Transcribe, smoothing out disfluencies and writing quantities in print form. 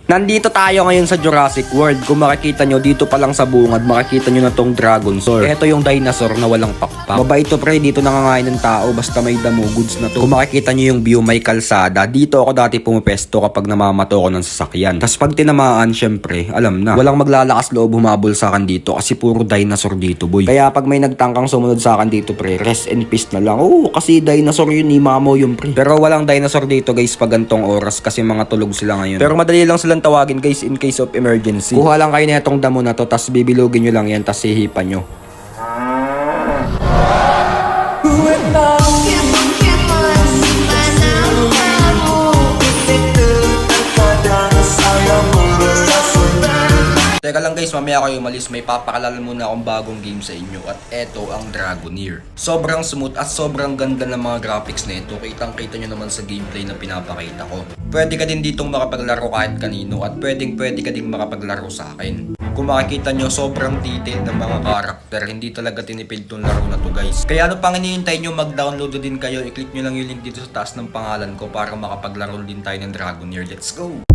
Nandito tayo ngayon sa Jurassic World. Kung makikita nyo, dito pa lang sa bungad, makikita nyo na tong Dragon Sword. Ito yung dinosaur na walang pakpak. Mabait to pre, dito nangangain ng tao, basta may damo, goods na to. Kung makikita nyo yung view, may kalsada. Dito ako dati pumapesto kapag namamato ko ng sasakyan. Tapos pag tinamaan, syempre, alam na. Walang maglalakas loob humabol sa akin dito kasi puro dinosaur dito, boy. Kaya pag may nagtangkang sumunod sa akin dito, pre, rest in peace na lang. Oo, kasi dinosaur yun, ni mamo yung pre. Pero walang dinosaur dito, guys, pag gantong oras kasi mga tulog sila ngayon. Pero madali lang silang tawagin, guys, in case of emergency. Kuha lang kayo na itong damo na to, tas bibilugin nyo lang yan, tas hihipan nyo. Teka lang guys, mamaya kayo umalis, may papakalala muna akong bagong game sa inyo at eto ang Dragoneer. Sobrang smooth at sobrang ganda ng mga graphics nito, kitang kita nyo naman sa gameplay na pinapakita ko. Pwede ka din ditong makapaglaro kahit kanino at pwede ka din makapaglaro sa akin. Kung makikita nyo, sobrang detailed ng mga karakter, hindi talaga tinipid tong laro na to guys. Kaya ano pang hinihintay nyo, mag-download din kayo, i-click nyo lang yung link dito sa taas ng pangalan ko para makapaglaro din tayo ng Dragoneer. Let's go!